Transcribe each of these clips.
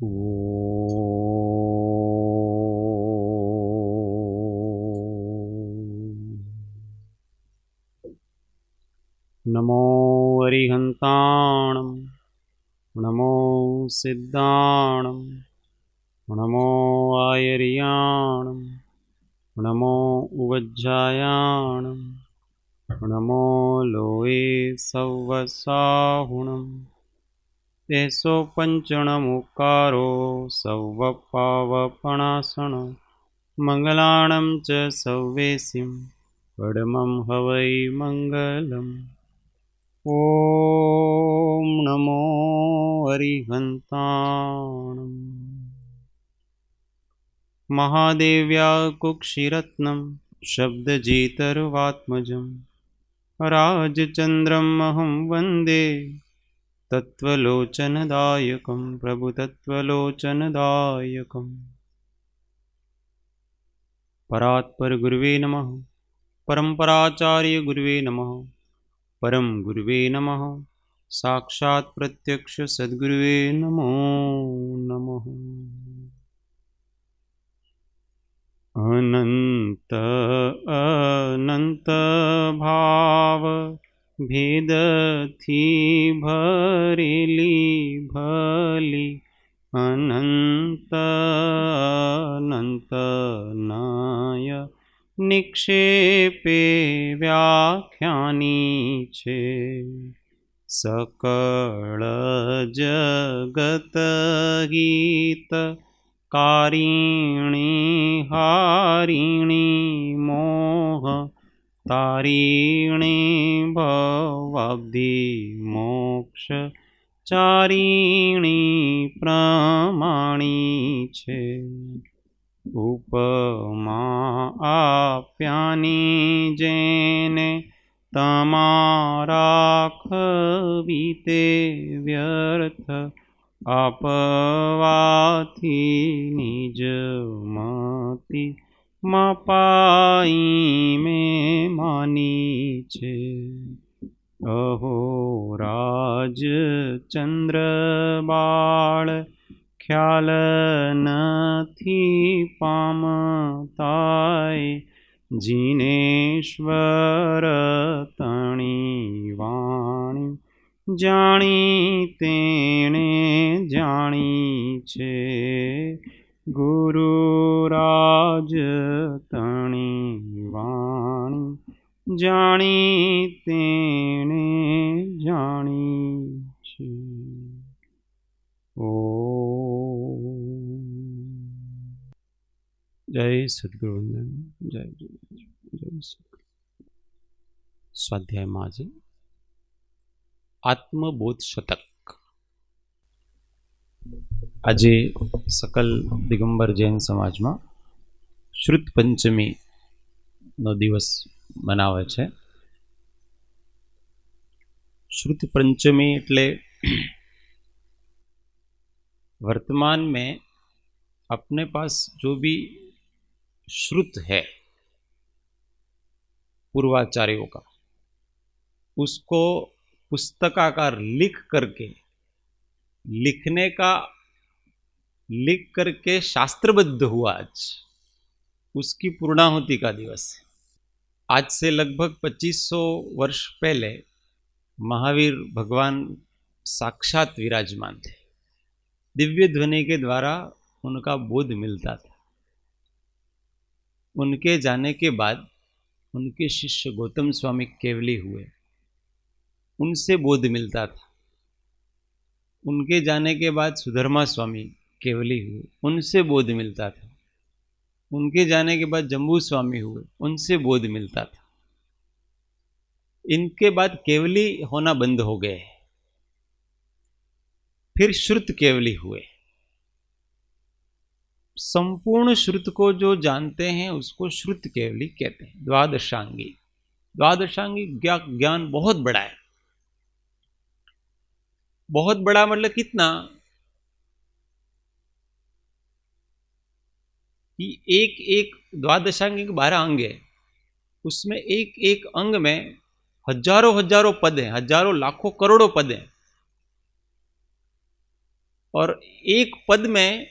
नमो अरिहन्ताणं नमो सिद्धाणं नमो आयर्याणं नमो उवज्जायाणं नमो लोये सव्वसाहुणं तेसो पञ्चणमुकारो सव्वपावपणासण मङ्गलाणं च सव्वेसिं पडमं हवै मङ्गलम्। ॐ नमो अरिहन्ताणम्। महादेव्या कुक्षिरत्नं शब्दजितर्वात्मजं राजचन्द्रमहं वन्दे तत्त्वलोचनदायकं प्रभुतत्त्वलोचनदायकम्। परात्पर गुरुवे नमः, परम्पराचार्य गुरुवे नमः, परम गुरुवे नमः, साक्षात् प्रत्यक्ष सद्गुरुवे नमो नमः। अनंत अनंत भाव भेद थी भरेली भली अनंत अनंत नाय निक्षेपे व्याख्यानी छे सकळ जगत गीत कारिणी हारिणी मोह तारिणी भवाब्धि मोक्ष चारिणी प्रमाणी छे उपमा आप्यानी जेने तमारा खवीते व्यर्थ आपवाथी निज मति मपाई में मानी छे अहो राज चंद्र बाळ ख्याल नथी पामताय जिनेश्वर तणी वाणी जाणी तेणे जाणी छे गुरुराज तणी वाणी जाणी तेणे जाणी छे। जय सद्गुरुवंदन। जय जय जय सद्गुरु। स्वाध्याय में आज आत्मबोध शतक। आज सकल दिगंबर जैन समाज में श्रुत पंचमी नो दिवस मनावे छे। श्रुत पंचमी एटले वर्तमान में अपने पास जो भी श्रुत है पूर्वाचार्यों का, उसको पुस्तकाकार लिख करके शास्त्रबद्ध हुआ आज, उसकी पूर्णाहुति का दिवस है। आज से लगभग 2500 वर्ष पहले महावीर भगवान साक्षात विराजमान थे। दिव्य ध्वनि के द्वारा उनका बोध मिलता था। उनके जाने के बाद उनके शिष्य गौतम स्वामी केवली हुए, उनसे बोध मिलता था। उनके जाने के बाद सुधर्मा स्वामी केवली हुए, उनसे बोध मिलता था। उनके जाने के बाद जम्बू स्वामी हुए, उनसे बोध मिलता था। इनके बाद केवली होना बंद हो गए। फिर श्रुत केवली हुए। संपूर्ण श्रुत को जो जानते हैं उसको श्रुत केवली कहते हैं। द्वादशांगी, द्वादशांगी ज्ञान बहुत बड़ा है। बहुत बड़ा मतलब कितना कि एक एक द्वादशांगी के 12 अंग है, उसमें एक एक अंग में हजारों हजारों पद हैं, हजारों लाखों करोड़ों पद हैं। और एक पद में,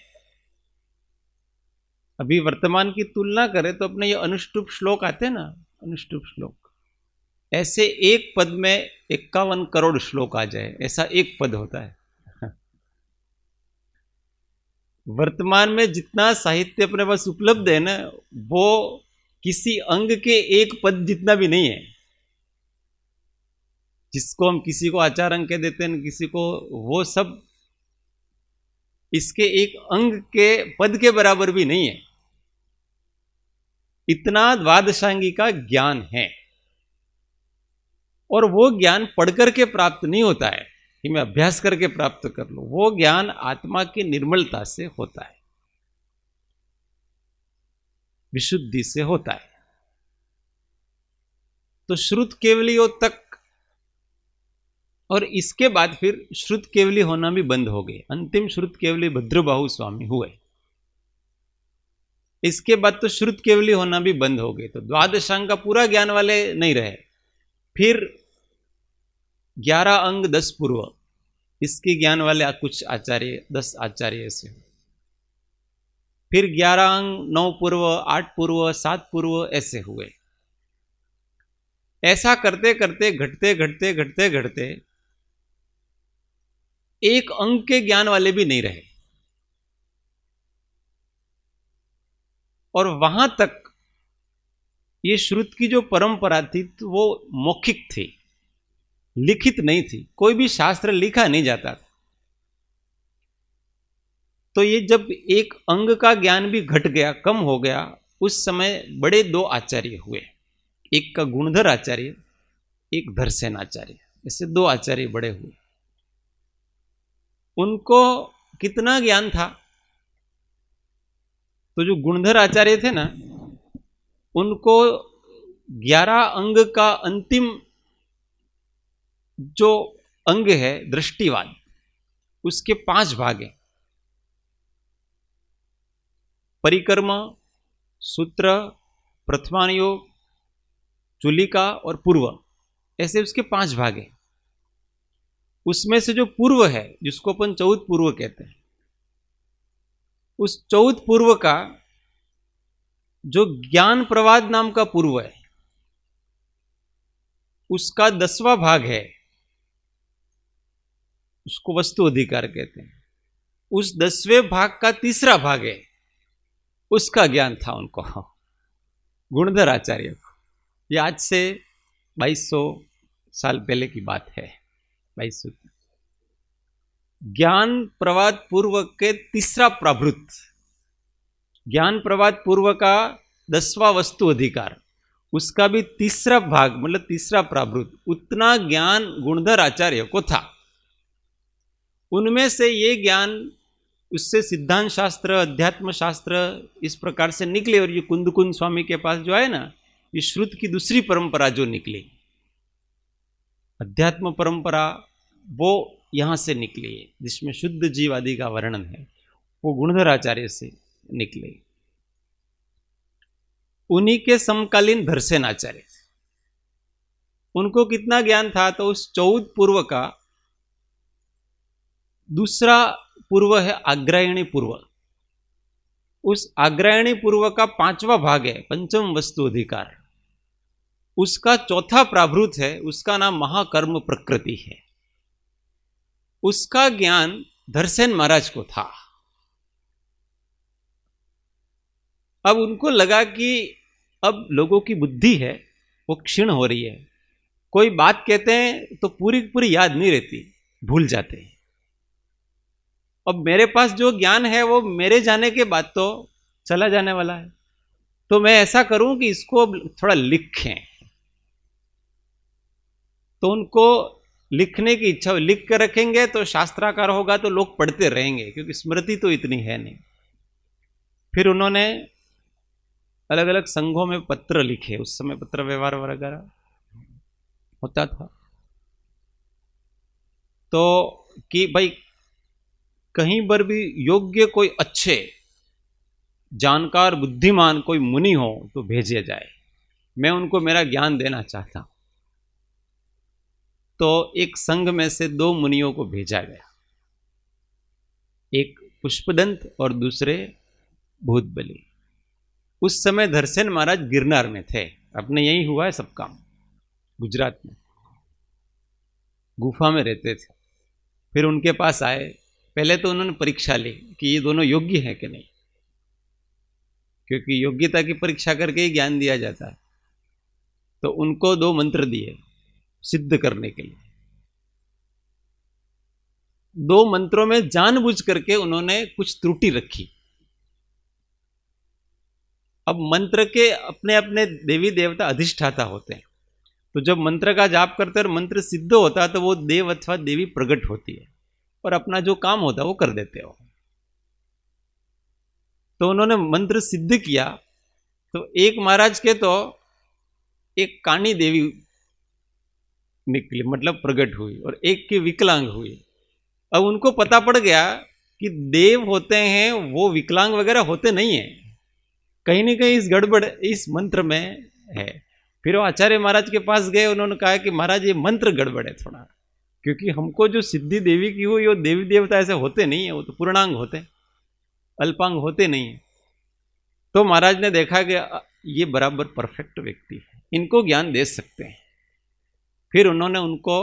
अभी वर्तमान की तुलना करें तो अपने ये अनुष्टुप श्लोक आते हैं ना, अनुष्टुप श्लोक, ऐसे एक पद में 51 करोड़ श्लोक आ जाए, ऐसा एक पद होता है। वर्तमान में जितना साहित्य अपने पास उपलब्ध है ना, वो किसी अंग के एक पद जितना भी नहीं है। जिसको हम किसी को आचार अंग कह देते हैं, किसी को, वो सब इसके एक अंग के पद के बराबर भी नहीं है। इतना द्वादशांगी का ज्ञान है। और वो ज्ञान पढ़कर के प्राप्त नहीं होता है कि मैं अभ्यास करके प्राप्त कर लूं। वो ज्ञान आत्मा की निर्मलता से होता है, विशुद्धि से होता है। तो श्रुत केवलियों तक, और इसके बाद फिर श्रुत केवली होना भी बंद हो गए। अंतिम श्रुत केवली भद्रबाहु स्वामी हुए। इसके बाद तो श्रुत केवली होना भी बंद हो गए। तो द्वादशांग का पूरा ज्ञान वाले नहीं रहे। फिर 11 अंग 10 पूर्व, इसके ज्ञान वाले कुछ आचार्य, 10 आचार्य ऐसे। फिर 11 अंग 9 पूर्व, 8 पूर्व, 7 पूर्व ऐसे हुए। ऐसा करते करते घटते घटते घटते घटते एक अंग के ज्ञान वाले भी नहीं रहे। और वहां तक ये श्रुत की जो परंपरा थी तो वो मौखिक थी, लिखित नहीं थी। कोई भी शास्त्र लिखा नहीं जाता था। तो ये जब एक अंग का ज्ञान भी घट गया, कम हो गया, उस समय बड़े 2 आचार्य हुए। एक का गुणधर आचार्य, एक धरसेन आचार्य, ऐसे 2 आचार्य बड़े हुए। उनको कितना ज्ञान था? तो जो गुणधर आचार्य थे ना, उनको 11 अंग का अंतिम जो अंग है दृष्टिवाद, उसके 5 भाग हैं। परिकर्म, सूत्र, प्रथमानुयोग, चुलिका और पूर्व, ऐसे उसके 5 भाग हैं। उसमें से जो पूर्व है, जिसको अपन चौथ पूर्व कहते हैं, उस चौथ पूर्व का जो ज्ञान प्रवाद नाम का पूर्व है, उसका 10वां भाग है, उसको वस्तु अधिकार कहते हैं। उस 10वें भाग का 3रा भाग है, उसका ज्ञान था उनको, गुणधर आचार्य को। ये आज से 2200 साल पहले की बात है। 2200 ज्ञान प्रवाद पूर्व के 3रा प्राभृत, ज्ञान प्रवाद पूर्व का 10वां वस्तु अधिकार, उसका भी 3रा भाग, मतलब 3रा प्राभृत, उतना ज्ञान गुणधर आचार्य को था। उनमें से ये ज्ञान, उससे सिद्धांत शास्त्र, अध्यात्म शास्त्र इस प्रकार से निकले। और ये कुंदकुंद स्वामी के पास जो है ना, ये श्रुत की दूसरी परंपरा जो निकली, अध्यात्म परंपरा, वो यहां से निकली है, जिसमें शुद्ध जीव आदि का वर्णन है, वो गुणधर आचार्य से निकले। उन्हीं के समकालीन धरसेन आचार्य, उनको कितना ज्ञान था? तो उस 14 पूर्व का दूसरा पूर्व है आग्रायणी पूर्व। उस आग्रायणी पूर्व का 5वां भाग है पंचम वस्तु अधिकार, उसका 4था प्राभृत है, उसका नाम महाकर्म प्रकृति है। उसका ज्ञान धरसेन महाराज को था। अब उनको लगा कि अब लोगों की बुद्धि है वो क्षीण हो रही है, कोई बात कहते हैं तो पूरी पूरी याद नहीं रहती, भूल जाते हैं। अब मेरे पास जो ज्ञान है वो मेरे जाने के बाद तो चला जाने वाला है, तो मैं ऐसा करूं कि इसको थोड़ा लिखें। तो उनको लिखने की इच्छा, लिख कर रखेंगे तो शास्त्राकार होगा तो लोग पढ़ते रहेंगे, क्योंकि स्मृति तो इतनी है नहीं। फिर उन्होंने अलग अलग संघों में पत्र लिखे। उस समय पत्र व्यवहार वगैरह होता था, तो कि भाई कहीं पर भी योग्य कोई अच्छे जानकार बुद्धिमान कोई मुनि हो तो भेजे जाए, मैं उनको मेरा ज्ञान देना चाहता हूं। तो एक संघ में से 2 मुनियों को भेजा गया। एक पुष्पदंत और दूसरे भूतबली। उस समय धरसेन महाराज गिरनार में थे, अपने यही हुआ है सब काम, गुजरात में गुफा में रहते थे। फिर उनके पास आए, पहले तो उन्होंने परीक्षा ली कि ये दोनों योग्य हैं कि नहीं, क्योंकि योग्यता की परीक्षा करके ही ज्ञान दिया जाता है। तो उनको 2 मंत्र दिए सिद्ध करने के लिए। 2 मंत्रों में जानबूझ करके उन्होंने कुछ त्रुटि रखी। अब मंत्र के अपने अपने देवी देवता अधिष्ठाता होते हैं, तो जब मंत्र का जाप करते और मंत्र सिद्ध होता है तो वो देव अथवा देवी प्रकट होती है और अपना जो काम होता है वो कर देते हो। तो उन्होंने मंत्र सिद्ध किया, तो एक महाराज के तो एक कानी देवी निकली, मतलब प्रकट हुई, और एक की विकलांग हुई। अब उनको पता पड़ गया कि देव होते हैं वो विकलांग वगैरह होते नहीं है, कहीं ना कहीं इस गड़बड़ इस मंत्र में है। फिर वो आचार्य महाराज के पास गए, उन्होंने कहा कि महाराज ये मंत्र गड़बड़ है थोड़ा, क्योंकि हमको जो सिद्धि देवी की हुई वो देवी देवता ऐसे होते नहीं है, वो तो पूर्णांग होते हैं, अल्पांग होते नहीं है। तो महाराज ने देखा कि ये बराबर परफेक्ट व्यक्ति है, इनको ज्ञान दे सकते हैं। फिर उन्होंने उनको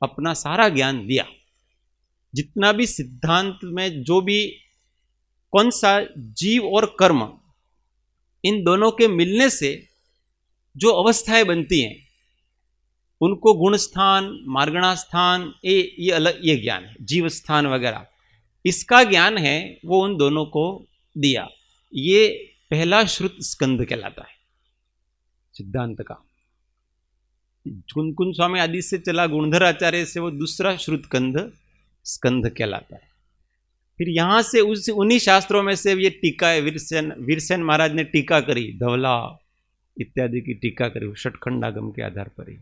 अपना सारा ज्ञान दिया, जितना भी सिद्धांत में जो भी कौन सा जीव और कर्म, इन दोनों के मिलने से जो अवस्थाएं बनती हैं, उनको गुण स्थान, मार्गणा स्थान, ये अलग, ये ज्ञान है, जीव स्थान वगैरह, इसका ज्ञान है वो उन दोनों को दिया। ये पहला श्रुत स्कंध कहलाता है सिद्धांत का। कुनकुन स्वामी आदि से चला, गुणधर आचार्य से वो दूसरा श्रुत स्कंध कहलाता है। फिर यहां से उन्हीं शास्त्रों में से ये टीका है, वीरसेन महाराज ने टीका करी, धवला इत्यादि की टीका करी षटखंडागम के आधार पर ही।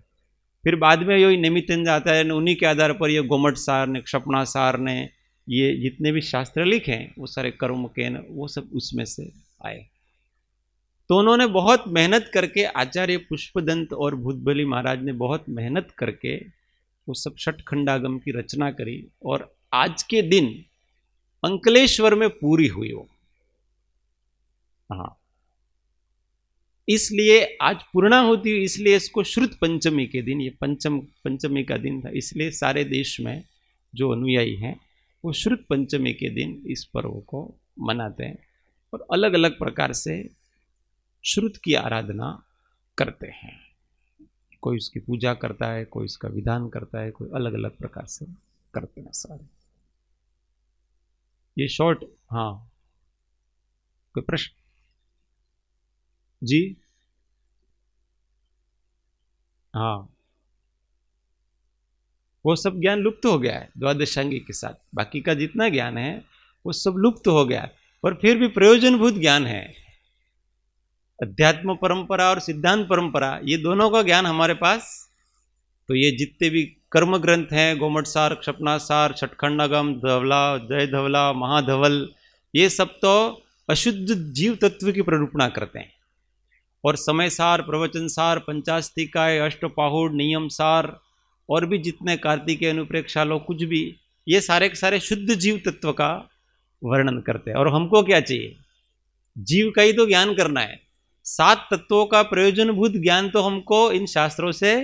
फिर बाद में ये निमित्तेंद्र आचार्य ने उन्हीं के आधार पर ये गोमट सार ने, क्षपणा सार ने, ये जितने भी शास्त्र लिखे हैं वो सारे कर्म के न, वो सब उसमें से आए। तो उन्होंने बहुत मेहनत करके, आचार्य पुष्पदंत और भूतबली महाराज ने बहुत मेहनत करके वो सब षटखंडागम की रचना करी, और आज के दिन अंकलेश्वर में पूरी हुई वो। हाँ, इसलिए आज पूर्णा होती हुई, इसलिए इसको श्रुत पंचमी के दिन, ये पंचमी का दिन था, इसलिए सारे देश में जो अनुयायी हैं वो श्रुत पंचमी के दिन इस पर्व को मनाते हैं और अलग अलग प्रकार से श्रुत की आराधना करते हैं। कोई उसकी पूजा करता है, कोई इसका विधान करता है, कोई अलग अलग प्रकार से करते हैं सारे। ये शॉर्ट, हाँ कोई प्रश्न जी? हाँ, वो सब ज्ञान लुप्त हो गया है द्वादशांगी के साथ, बाकी का जितना ज्ञान है वो सब लुप्त हो गया है, पर फिर भी प्रयोजनभूत ज्ञान है। अध्यात्म परंपरा और सिद्धांत परंपरा, ये दोनों का ज्ञान हमारे पास। तो ये जितने भी कर्म ग्रंथ हैं, गोमट सार, क्षपणा सार, षटखंडागम, धवला, जय धवला, महाधवल, ये सब तो अशुद्ध जीव तत्व की प्ररूपणा करते हैं। और समय सार, प्रवचन सार, पंचास्तिकाय, अष्टपाहुड़, नियम सार, और भी जितने कार्तिकेय, अनुप्रेक्षालोक, कुछ भी, ये सारे के सारे शुद्ध जीव तत्व का वर्णन करते हैं। और हमको क्या चाहिए? जीव का ही तो ज्ञान करना है। 7 तत्वों का प्रयोजनभूत ज्ञान तो हमको इन शास्त्रों से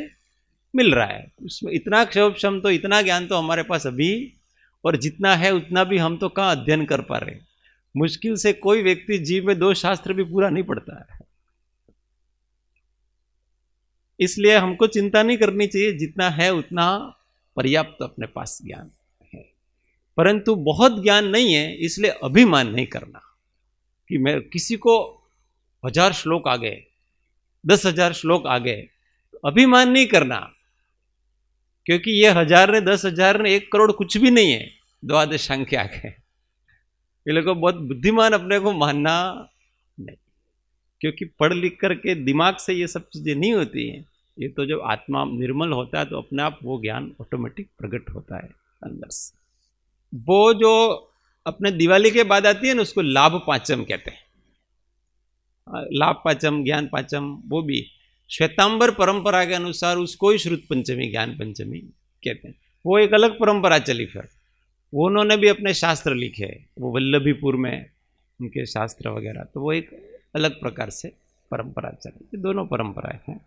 मिल रहा है, उसमें इतना क्षम तो इतना ज्ञान तो हमारे पास अभी, और जितना है उतना भी हम तो कहाँ अध्ययन कर पा रहे। मुश्किल से कोई व्यक्ति जीव में 2 शास्त्र भी पूरा नहीं पढ़ता है। इसलिए हमको चिंता नहीं करनी चाहिए, जितना है उतना पर्याप्त अपने पास ज्ञान है। परंतु बहुत ज्ञान नहीं है इसलिए अभिमान नहीं करना कि मैं किसी को 1000 श्लोक आ गए, 10,000 श्लोक आ गए, अभिमान नहीं करना, क्योंकि ये 1000 ने 10,000 ने 1 करोड़ कुछ भी नहीं है द्वादशांग के आगे। ये लोगों को बहुत बुद्धिमान अपने को मानना नहीं, क्योंकि पढ़ लिख करके दिमाग से ये सब चीजें नहीं होती हैं। ये तो जब आत्मा निर्मल होता है तो अपने आप वो ज्ञान ऑटोमेटिक प्रकट होता है अंदर से। वो जो अपने दिवाली के बाद आती है ना, उसको लाभ पांचम कहते हैं। लाभ पांचम, ज्ञान पांचम, वो भी श्वेतांबर परंपरा के अनुसार उसको ही श्रुत पंचमी, ज्ञान पंचमी कहते हैं। वो एक अलग परंपरा चली फिर, वो उन्होंने भी अपने शास्त्र लिखे, वो वल्लभीपुर में उनके शास्त्र वगैरह, तो वो एक अलग प्रकार से परंपरा चली। दोनों परंपराएं हैं।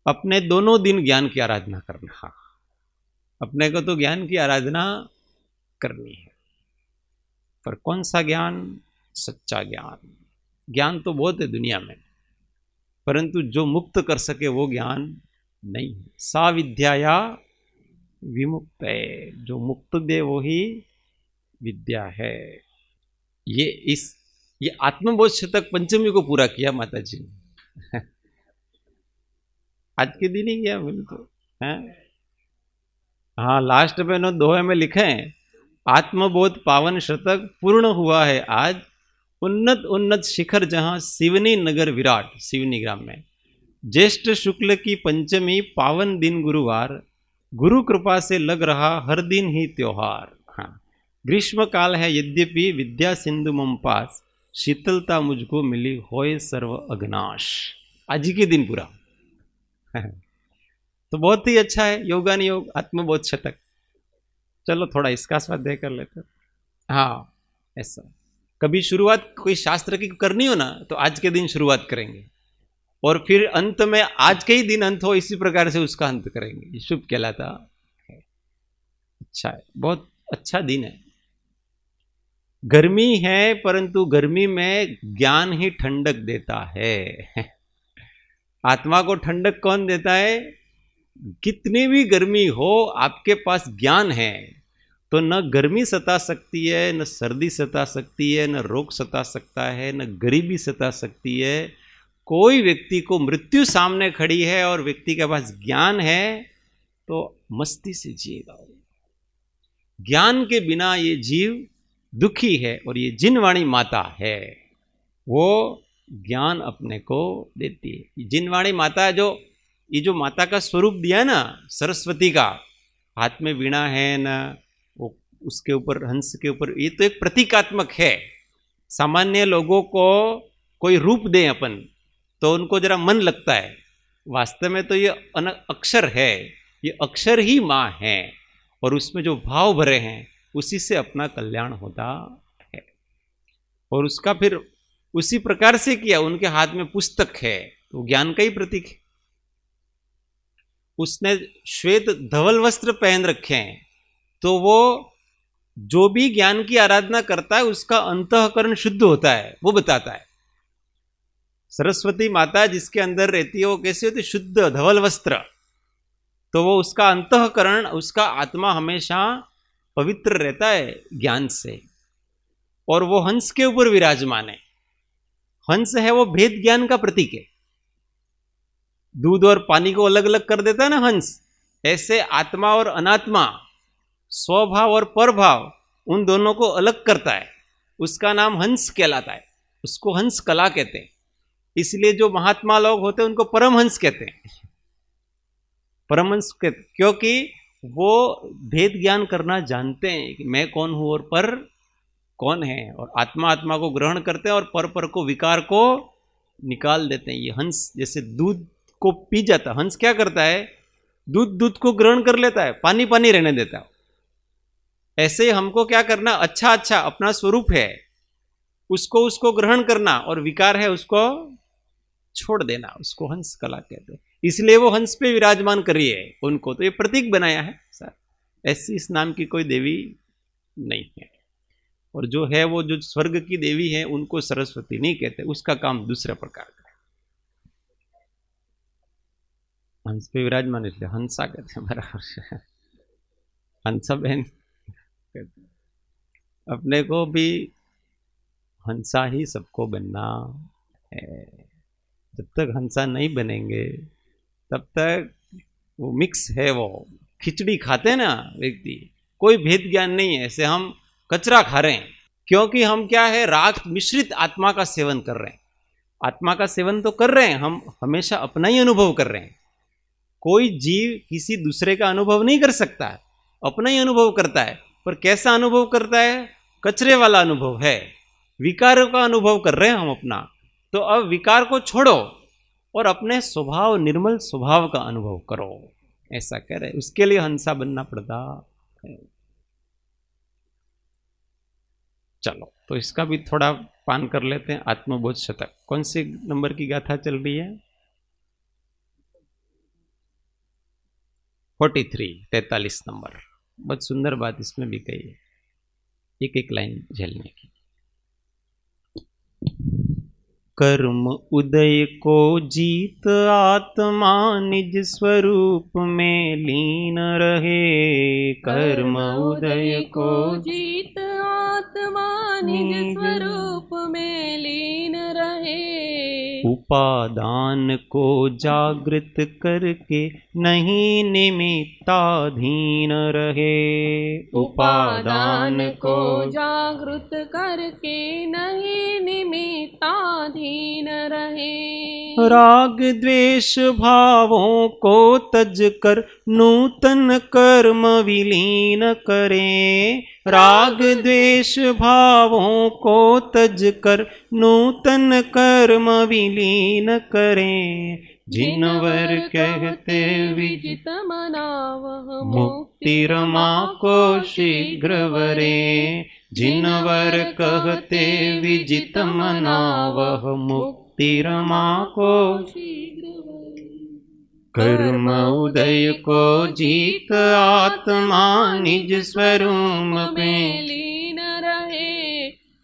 अपने दोनों दिन ज्ञान की आराधना करना, अपने को तो ज्ञान की आराधना करनी है, पर कौन सा ज्ञान? सच्चा ज्ञान। ज्ञान तो बहुत है दुनिया में, परंतु जो मुक्त कर सके वो ज्ञान नहीं है। सा विद्याया विमुक्त है, जो मुक्त दे वो ही विद्या है। ये आत्मबोध शतक पंचमी को पूरा किया माता जी ने आज के दिन ही किया बिल्कुल। हाँ, लास्ट में नो दोहे में लिखे हैं, आत्मबोध पावन शतक पूर्ण हुआ है आज, उन्नत उन्नत शिखर जहां सिवनी नगर विराट, सिवनी ग्राम में ज्येष्ठ शुक्ल की पंचमी पावन दिन गुरुवार, गुरु कृपा से लग रहा हर दिन ही त्योहार। हाँ, ग्रीष्म काल है यद्यपि विद्या सिंधु मम पास, शीतलता मुझको मिली होए सर्व अग्नाश। आज ही के दिन पूरा तो बहुत ही अच्छा है योगान योग आत्मबोध शतक। चलो थोड़ा इसका स्वाध्याय कर लेते। हाँ, ऐसा कभी शुरुआत कोई शास्त्र की करनी हो ना, तो आज के दिन शुरुआत करेंगे और फिर अंत में आज के ही दिन अंत हो, इसी प्रकार से उसका अंत करेंगे। ये शुभ कहलाता है। अच्छा है, बहुत अच्छा दिन है। गर्मी है, परंतु गर्मी में ज्ञान ही ठंडक देता है। आत्मा को ठंडक कौन देता है? कितनी भी गर्मी हो, आपके पास ज्ञान है तो न गर्मी सता सकती है, न सर्दी सता सकती है, न रोग सता सकता है, न गरीबी सता सकती है। कोई व्यक्ति को मृत्यु सामने खड़ी है और व्यक्ति के पास ज्ञान है तो मस्ती से जिएगा। ज्ञान के बिना ये जीव दुखी है, और ये जिनवाणी माता है वो ज्ञान अपने को देती है। जिनवाणी माता ये जो माता का स्वरूप दिया ना, सरस्वती का, हाथ में वीणा है ना, वो उसके ऊपर हंस के ऊपर, ये तो एक प्रतीकात्मक है। सामान्य लोगों को कोई रूप दें अपन तो उनको जरा मन लगता है, वास्तव में तो ये अक्षर है, ये अक्षर ही माँ है, और उसमें जो भाव भरे हैं उसी से अपना कल्याण होता है। और उसका फिर उसी प्रकार से किया। उनके हाथ में पुस्तक है तो ज्ञान का ही प्रतीक है। उसने श्वेत धवल वस्त्र पहन रखे हैं तो वो जो भी ज्ञान की आराधना करता है उसका अंतःकरण शुद्ध होता है, वो बताता है। सरस्वती माता जिसके अंदर रहती है वो कैसे होती? शुद्ध धवल वस्त्र। तो वो उसका अंतःकरण, उसका आत्मा हमेशा पवित्र रहता है ज्ञान से। और वो हंस के ऊपर विराजमान है। हंस है वो भेद ज्ञान का प्रतीक है। दूध और पानी को अलग अलग कर देता है ना हंस, ऐसे आत्मा और अनात्मा, स्वभाव और परभाव, उन दोनों को अलग करता है। उसका नाम हंस कहलाता है। उसको हंस कला कहते हैं। इसलिए जो महात्मा लोग होते हैं उनको परमहंस कहते हैं। परमहंस कहते क्योंकि वो भेद ज्ञान करना जानते हैं कि मैं कौन हूं और पर कौन है, और आत्मा आत्मा को ग्रहण करते हैं और पर को, विकार को निकाल देते हैं। ये हंस जैसे दूध को पी जाता, हंस क्या करता है? दूध को ग्रहण कर लेता है, पानी पानी रहने देता है। ऐसे ही हमको क्या करना? अच्छा अपना स्वरूप है उसको ग्रहण करना, और विकार है उसको छोड़ देना। उसको हंस कला कहते हैं। इसलिए वो हंस पे विराजमान कर रही है उनको, तो ये प्रतीक बनाया है सर। ऐसी इस नाम की कोई देवी नहीं है। और जो है वो जो स्वर्ग की देवी है उनको सरस्वती नहीं कहते, उसका काम दूसरे प्रकार का है। हंस पे विराजमान इसलिए हंसा कहते हैं, बराबर। हंसा बहन कहते। अपने को भी हंसा ही सबको बनना है। जब तक हंसा नहीं बनेंगे तब तक वो मिक्स है, वो खिचड़ी खाते हैं ना व्यक्ति, कोई भेद ज्ञान नहीं है। ऐसे हम कचरा खा रहे हैं क्योंकि हम क्या है? राग मिश्रित आत्मा का सेवन कर रहे हैं। आत्मा का सेवन तो कर रहे हैं, हम हमेशा अपना ही अनुभव कर रहे हैं। कोई जीव किसी दूसरे का अनुभव नहीं कर सकता, अपना ही अनुभव करता है। पर कैसा अनुभव करता है? कचरे वाला अनुभव है, विकारों का अनुभव कर रहे हैं हम अपना। तो अब विकार को छोड़ो और अपने स्वभाव, निर्मल स्वभाव का अनुभव करो, ऐसा कह रहे। उसके लिए हंसा बनना पड़ता है। चलो तो इसका भी थोड़ा पान कर लेते हैं। आत्मबोध शतक कौन से नंबर की गाथा चल रही है? 43 नंबर। बहुत सुंदर बात इसमें भी कही है, एक एक लाइन झेलने की। कर्म उदय को जीत आत्मा निज स्वरूप में लीन रहे। कर्म उदय को जीत आत्मा निज स्वरूप में लीन रहे। उपादान को जागृत करके नहीं निमित्ताधीन रहे। उपादान को जागृत करके नहीं निमित्ताधीन रहे। राग द्वेष भावों को तज कर नूतन कर्म विलीन करें। राग द्वेष भावों को तज कर नूतन कर्म विलीन करें। जिनवर कहते विजित मनावह मुक्ति रमा को शीघ्र वरे। जिनवर कहते विजित मनावह मुक्ति रमा को शीघ्र वरे। कर्म उदय को जीत आत्मा निज स्वरूप में लीन रहे।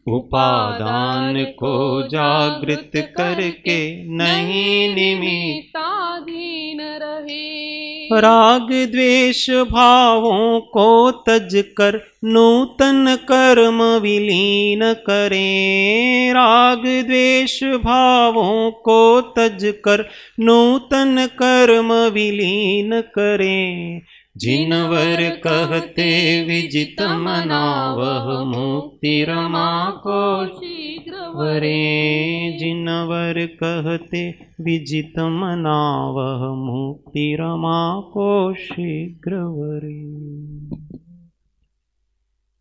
उपादान को जागृत करके नहीं निमित्ताधीन रहे। राग द्वेष भावों को तज कर नूतन कर्म विलीन करें। राग द्वेष भावों को तज कर नूतन कर्म विलीन करें। जिनवर कहते विजित मनावह मुक्ति रमा को शीघ्र वरे। जिनवर कहते विजित मनावह मुक्ति रमा को शीघ्र वरे।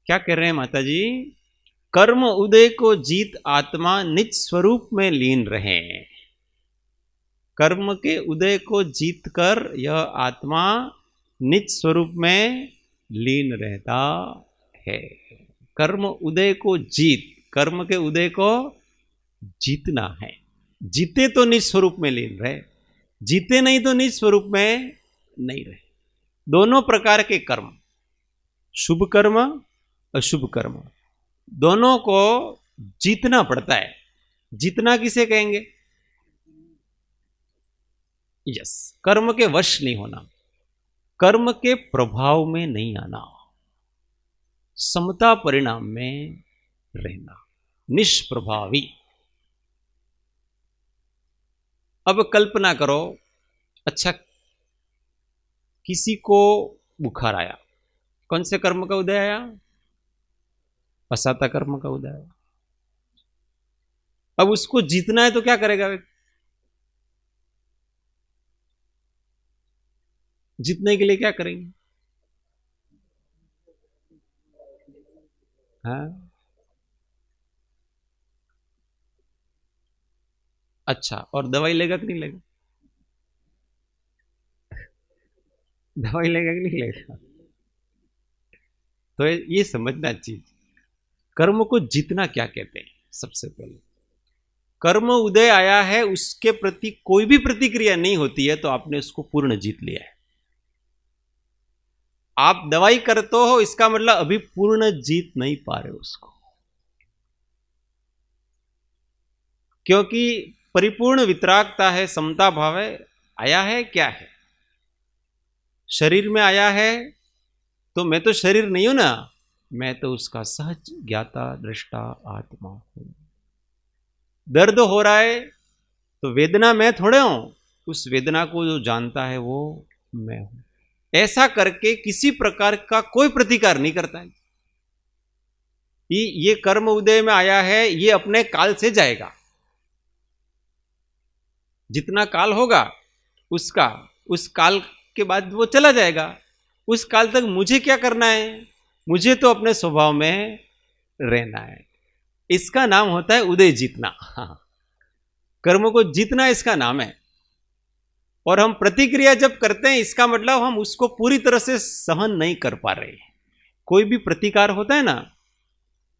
क्या कह रहे हैं माता जी? कर्म उदय को जीत आत्मा निज स्वरूप में लीन रहे। कर्म के उदय को जीत कर यह आत्मा निज स्वरूप में लीन रहता है। कर्म उदय को जीत, कर्म के उदय को जीतना है। जीते तो निज स्वरूप में लीन रहे, जीते नहीं तो निज स्वरूप में नहीं रहे। दोनों प्रकार के कर्म, शुभ कर्म अशुभ कर्म, दोनों को जीतना पड़ता है। जीतना किसे कहेंगे? यस, कर्म के वश नहीं होना, कर्म के प्रभाव में नहीं आना, समता परिणाम में रहना, निष्प्रभावी। अब कल्पना करो, अच्छा किसी को बुखार आया, कौन से कर्म का उदय आया? असाता कर्म का उदय आया। अब उसको जीतना है तो क्या करेगा? जीतने के लिए क्या करेंगे? हाँ, अच्छा, और दवाई लेगा कि नहीं लेगा? दवाई लेगा कि नहीं लेगा? तो ये समझना चीज, कर्म को जीतना क्या कहते हैं? सबसे पहले कर्म उदय आया है, उसके प्रति कोई भी प्रतिक्रिया नहीं होती है तो आपने उसको पूर्ण जीत लिया है। आप दवाई करते हो, इसका मतलब अभी पूर्ण जीत नहीं पा रहे उसको, क्योंकि परिपूर्ण वितरागता है, समता भाव है। आया है क्या है? शरीर में आया है तो मैं तो शरीर नहीं हूं ना, मैं तो उसका सहज ज्ञाता दृष्टा आत्मा हूं। दर्द हो रहा है तो वेदना मैं थोड़े हूं, उस वेदना को जो जानता है वो मैं हूं। ऐसा करके किसी प्रकार का कोई प्रतिकार नहीं करता है। ये कर्म उदय में आया है, ये अपने काल से जाएगा। जितना काल होगा उसका, उस काल के बाद वो चला जाएगा। उस काल तक मुझे क्या करना है? मुझे तो अपने स्वभाव में रहना है। इसका नाम होता है उदय जीतना। कर्म को जीतना इसका नाम है। और हम प्रतिक्रिया जब करते हैं, इसका मतलब हम उसको पूरी तरह से सहन नहीं कर पा रहे। कोई भी प्रतिकार होता है ना,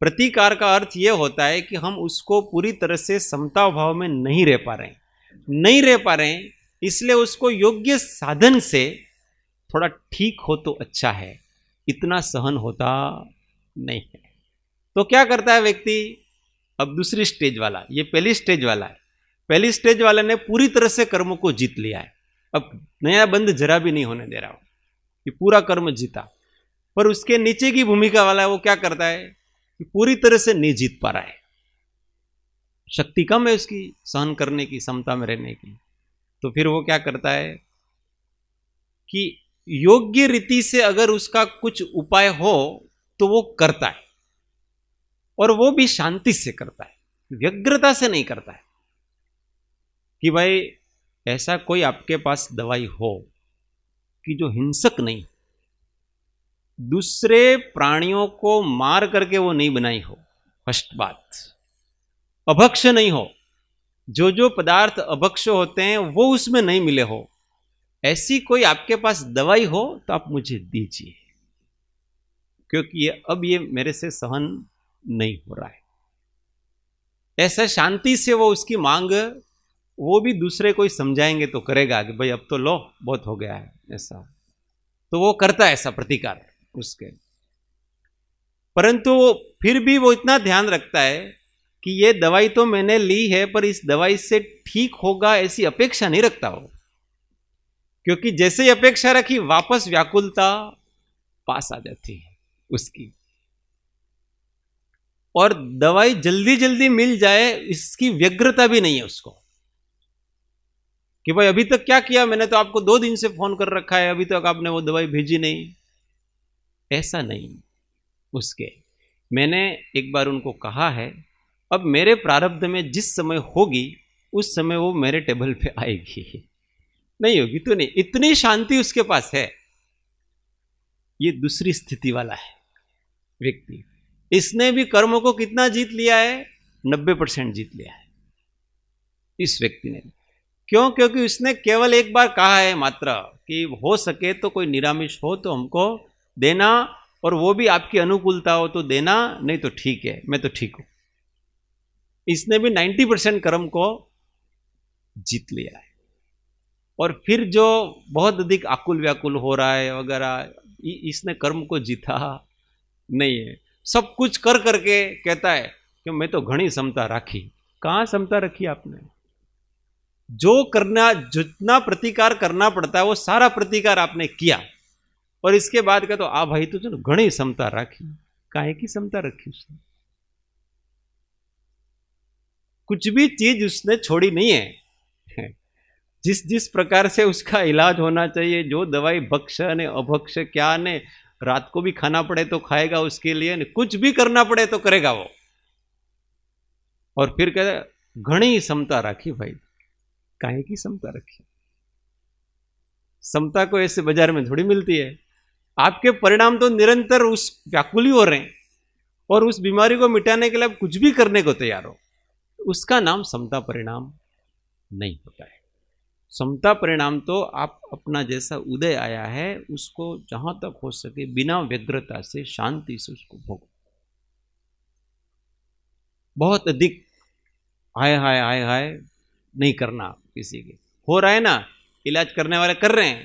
प्रतिकार का अर्थ यह होता है कि हम उसको पूरी तरह से समता भाव में नहीं रह पा रहे हैं, इसलिए उसको योग्य साधन से थोड़ा ठीक हो तो अच्छा है, इतना सहन होता नहीं है। तो क्या करता है व्यक्ति? अब दूसरी स्टेज वाला, ये पहली स्टेज वाला है। पहली स्टेज वाले ने पूरी तरह से कर्म को जीत लिया है, अब नया बंद जरा भी नहीं होने दे रहा हो, ये पूरा कर्म जीता। पर उसके नीचे की भूमिका वाला है, वो क्या करता है कि पूरी तरह से नहीं जीत पा रहा है, शक्ति कम है उसकी सहन करने की, समता में रहने की। तो फिर वो क्या करता है कि योग्य रीति से अगर उसका कुछ उपाय हो तो वो करता है, और वो भी शांति से करता है, व्यग्रता से नहीं करता है। कि भाई ऐसा कोई आपके पास दवाई हो कि जो हिंसक नहीं, दूसरे प्राणियों को मार करके वो नहीं बनाई हो, फर्स्ट बात, अभक्ष नहीं हो, जो पदार्थ अभक्ष होते हैं वो उसमें नहीं मिले हो, ऐसी कोई आपके पास दवाई हो तो आप मुझे दीजिए, क्योंकि अब ये मेरे से सहन नहीं हो रहा है। ऐसा शांति से वो उसकी मांग, वो भी दूसरे को समझाएंगे तो करेगा कि भाई अब तो लो, बहुत हो गया है, ऐसा तो वो करता है, ऐसा प्रतिकार उसके। परंतु फिर भी वो इतना ध्यान रखता है कि ये दवाई तो मैंने ली है, पर इस दवाई से ठीक होगा ऐसी अपेक्षा नहीं रखता हो, क्योंकि जैसे ही अपेक्षा रखी वापस व्याकुलता पास आ जाती है उसकी, और दवाई जल्दी जल्दी मिल जाए इसकी व्यग्रता भी नहीं है उसको कि भाई अभी तक क्या किया मैंने, तो आपको 2 दिन से फोन कर रखा है, अभी तक आपने वो दवाई भेजी नहीं, ऐसा नहीं उसके। मैंने एक बार उनको कहा है, अब मेरे प्रारब्ध में जिस समय होगी उस समय वो मेरे टेबल पे आएगी, नहीं होगी तो नहीं, इतनी शांति उसके पास है। ये दूसरी स्थिति वाला है व्यक्ति, इसने भी कर्मों को कितना जीत लिया है? 90% जीत लिया है इस व्यक्ति ने। क्यों? क्योंकि उसने केवल एक बार कहा है मात्र कि हो सके तो कोई निरामिष हो तो हमको देना, और वो भी आपकी अनुकूलता हो तो देना, नहीं तो ठीक है, मैं तो ठीक हूं। इसने भी 90% कर्म को जीत लिया है। और फिर जो बहुत अधिक आकुल व्याकुल हो रहा है वगैरह, इसने कर्म को जीता नहीं है। सब कुछ कर करके कहता है कि मैं तो घनी समता राखी। कहां समता रखी आपने? जो करना, जितना प्रतिकार करना पड़ता है वो सारा प्रतिकार आपने किया, और इसके बाद का तो आ भाई तो चलो घनी समता राखी। काहे की समता रखी उसने? कुछ भी चीज उसने छोड़ी नहीं है। जिस जिस प्रकार से उसका इलाज होना चाहिए, जो दवाई भक्ष ने अभक्ष क्या ने, रात को भी खाना पड़े तो खाएगा उसके लिए, ने कुछ भी करना पड़े तो करेगा वो। और फिर कहते घनी समता राखी। भाई काहे की समता रखी? समता को ऐसे बाजार में थोड़ी मिलती है। आपके परिणाम तो निरंतर उस व्याकुल ही हो रहे हैं, और उस बीमारी को मिटाने के लिए आप कुछ भी करने को तैयार हो, उसका नाम समता परिणाम नहीं होता है। समता परिणाम तो आप अपना जैसा उदय आया है उसको जहां तक हो सके बिना व्यग्रता से, शांति से उसको भोगो। बहुत अधिक हाय हाय हाय हाय नहीं करना किसी के। हो रहा है ना, इलाज करने वाले कर रहे हैं,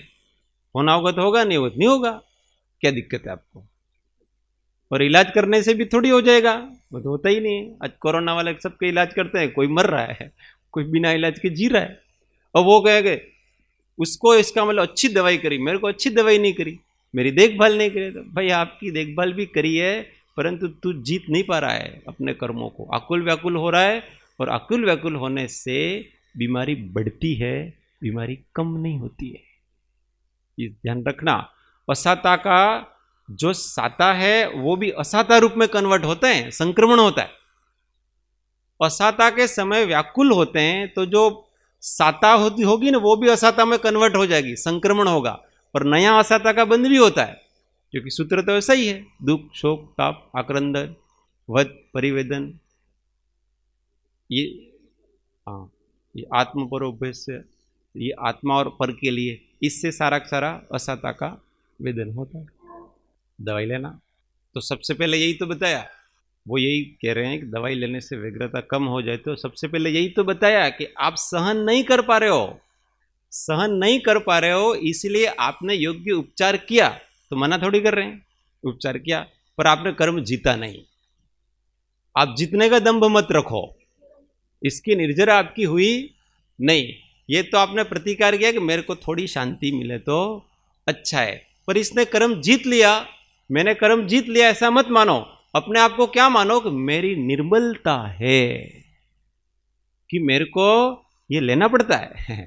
होना होगा तो होगा, नहीं होगा तो नहीं होगा, क्या दिक्कत है आपको? और इलाज करने से भी थोड़ी हो जाएगा, वो तो होता ही नहीं है। आज कोरोना वाले सबके इलाज करते हैं, कोई मर रहा है, कोई बिना इलाज के जी रहा है। और वो कहेगा उसको इसका मतलब अच्छी दवाई करी, मेरे को अच्छी दवाई नहीं करी, मेरी देखभाल नहीं करी। तो भाई आपकी देखभाल भी करी है, परंतु तू जीत नहीं पा रहा है अपने कर्मों को, आकुल व्याकुल हो रहा है, और आकुल व्याकुल होने से बीमारी बढ़ती है, बीमारी कम नहीं होती है। ये ध्यान रखना। असाता का जो साता है वो भी असाता रूप में कन्वर्ट होता है, संक्रमण होता है। असाता के समय व्याकुल होते हैं तो जो साता होगी ना, वो भी असाता में कन्वर्ट हो जाएगी, संक्रमण होगा, और नया असाता का बंध भी होता है, क्योंकि सूत्र तो ऐसा ही है, दुख शोक ताप आक्रंदन वध परिवेदन। ये ये आत्म परोभ्य से, ये आत्मा और पर के लिए, इससे सारा सारा असाता का वेदन होता है। दवाई लेना तो सबसे पहले यही तो बताया वो यही कह रहे हैं कि दवाई लेने से व्यग्रता कम हो जाए। तो सबसे पहले यही तो बताया कि आप सहन नहीं कर पा रहे हो, सहन नहीं कर पा रहे हो, इसलिए आपने योग्य उपचार किया, तो मना थोड़ी कर रहे हैं, उपचार किया पर आपने कर्म जीता नहीं। आप जीतने का दंभ मत रखो, इसकी निर्जरा आपकी हुई नहीं। ये तो आपने प्रतिकार किया कि मेरे को थोड़ी शांति मिले तो अच्छा है, पर इसने कर्म जीत लिया, मैंने कर्म जीत लिया ऐसा मत मानो। अपने आप को क्या मानो कि मेरी निर्बलता है कि मेरे को ये लेना पड़ता है।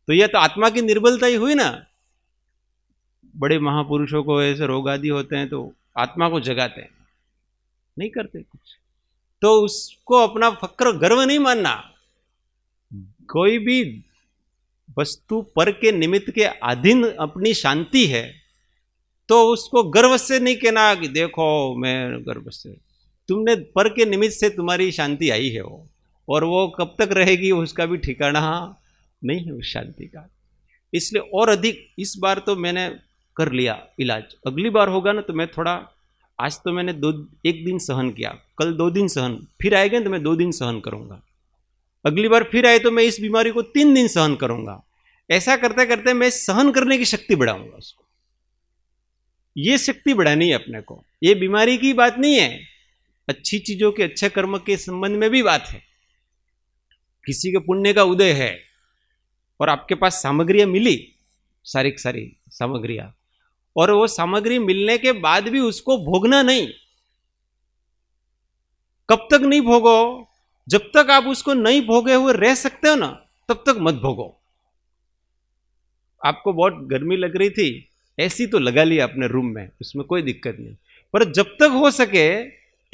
तो यह तो आत्मा की निर्बलता ही हुई ना। बड़े महापुरुषों को ऐसे रोग आदि होते हैं तो आत्मा को जगाते हैं, नहीं करते कुछ, तो उसको अपना फक्र गर्व नहीं मानना। कोई भी वस्तु पर के निमित्त के अधीन अपनी शांति है तो उसको गर्व से नहीं कहना कि देखो मैं गर्व से, तुमने पर के निमित्त से तुम्हारी शांति आई है वो, और वो कब तक रहेगी उसका भी ठिकाना नहीं है उस शांति का। इसलिए और अधिक इस बार तो मैंने कर लिया इलाज, अगली बार होगा ना तो मैं थोड़ा, आज तो मैंने एक दिन सहन किया, कल 2 दिन सहन, फिर आएगा तो मैं 2 दिन सहन करूंगा, अगली बार फिर आए तो मैं इस बीमारी को 3 दिन सहन करूंगा। ऐसा करते करते मैं सहन करने की शक्ति बढ़ाऊंगा उसको। ये शक्ति बढ़ानी है अपने को, ये बीमारी की बात नहीं है, अच्छी चीजों के अच्छे कर्म के संबंध में भी बात है। किसी के पुण्य का उदय है और आपके पास सामग्रियां मिली, सारी सामग्रियां, और वो सामग्री मिलने के बाद भी उसको भोगना नहीं। कब तक नहीं भोगो? जब तक आप उसको नहीं भोगे हुए रह सकते हो ना, तब तक मत भोगो। आपको बहुत गर्मी लग रही थी, ऐसी तो लगा लिया अपने रूम में, उसमें कोई दिक्कत नहीं, पर जब तक हो सके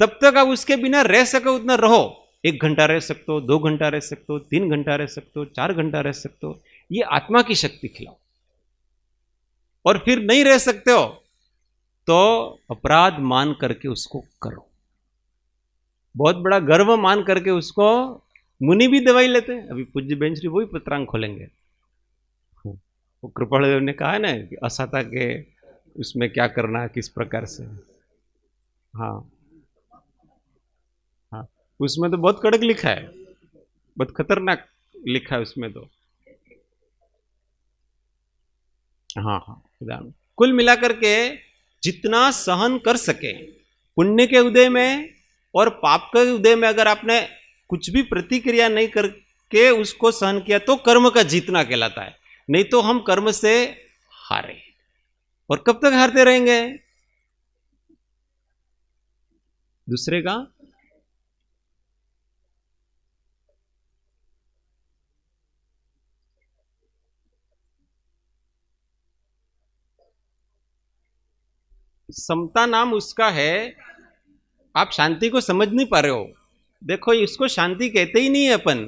तब तक आप उसके बिना रह सके उतना रहो। 1 घंटा रह सकते हो, 2 घंटा रह सकते हो, 3 घंटा रह सकते हो, 4 घंटा रह सकते हो, ये आत्मा की शक्ति खिलाओ। और फिर नहीं रह सकते हो तो अपराध मान करके उसको करो, बहुत बड़ा गर्व मान करके उसको। मुनि भी दवाई लेते हैं, अभी पूज्य बेंचरी वही पत्रांग खोलेंगे, वो कृपालदेव ने कहा है ना कि असाता के उसमें क्या करना है, किस प्रकार से। हाँ हाँ, उसमें तो बहुत कड़क लिखा है, बहुत खतरनाक लिखा है उसमें तो। हाँ हाँ, कुल मिलाकर के जितना सहन कर सके पुण्य के उदय में और पाप के उदय में, अगर आपने कुछ भी प्रतिक्रिया नहीं करके उसको सहन किया तो कर्म का जीतना कहलाता है। नहीं तो हम कर्म से हारे, और कब तक हारते रहेंगे? दूसरे का समता नाम उसका है, आप शांति को समझ नहीं पा रहे हो। देखो इसको शांति कहते ही नहीं है अपन,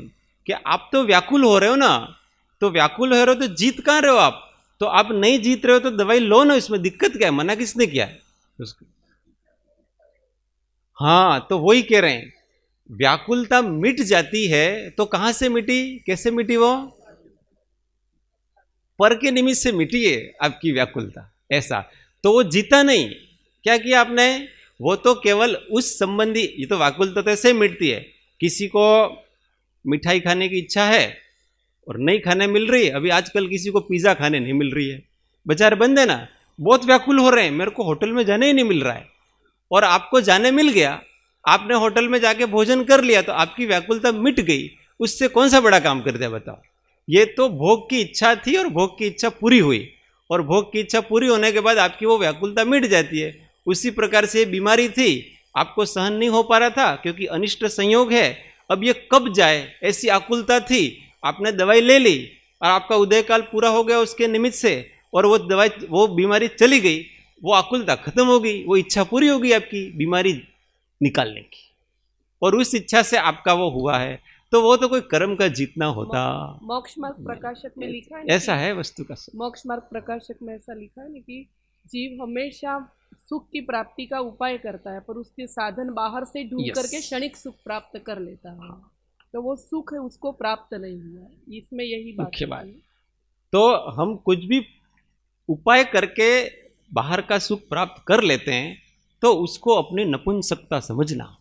कि आप तो व्याकुल हो रहे हो ना, तो व्याकुल हो रहे हो तो जीत कहां रहे हो आप? तो आप नहीं जीत रहे हो तो दवाई लो ना, इसमें दिक्कत क्या है? मना किसने किया है उसको? हाँ, तो वही कह रहे हैं, व्याकुलता मिट जाती है तो कहां से मिटी, कैसे मिटी? वो पर के निमित्त से मिटी है आपकी व्याकुलता, ऐसा। तो वो जीता नहीं, क्या किया आपने? वो तो केवल उस संबंधी, ये तो व्याकुलता तो ऐसे मिटती है, किसी को मिठाई खाने की इच्छा है और नहीं खाने मिल रही है, अभी आजकल किसी को पिज्जा खाने नहीं मिल रही है, बाजार बंद है ना, बहुत व्याकुल हो रहे हैं, मेरे को होटल में जाने ही नहीं मिल रहा है, और आपको जाने मिल गया, आपने होटल में जाके भोजन कर लिया तो आपकी व्याकुलता मिट गई। उससे कौन सा बड़ा काम कर दिया बताओ? ये तो भोग की इच्छा थी और भोग की इच्छा पूरी हुई, और भोग की इच्छा पूरी होने के बाद आपकी वो व्याकुलता मिट जाती है। उसी प्रकार से बीमारी थी, आपको सहन नहीं हो पा रहा था क्योंकि अनिष्ट संयोग है, अब ये कब जाए ऐसी आकुलता थी, आपने दवाई ले ली और आपका उदय काल पूरा हो गया उसके निमित्त से, और वो दवाई, वो बीमारी चली गई, वो आकुलता खत्म हो गई, वो इच्छा पूरी हो गई आपकी बीमारी निकालने की, और उस इच्छा से आपका वो हुआ है। तो वो तो कोई कर्म का जीतना होता। मोक्ष मार्ग प्रकाशक में लिखा है, ऐसा है वस्तु का। मोक्ष मार्ग प्रकाशक में ऐसा लिखा है ना कि जीव हमेशा सुख की प्राप्ति का उपाय करता है, पर उसके साधन बाहर से ढूंढ करके क्षणिक सुख प्राप्त कर लेता है, तो वो सुख है उसको प्राप्त नहीं हुआ। इसमें यही मुख्य बात है। तो हम कुछ भी उपाय करके बाहर का सुख प्राप्त कर लेते हैं तो उसको अपनी नपुंसकता समझना।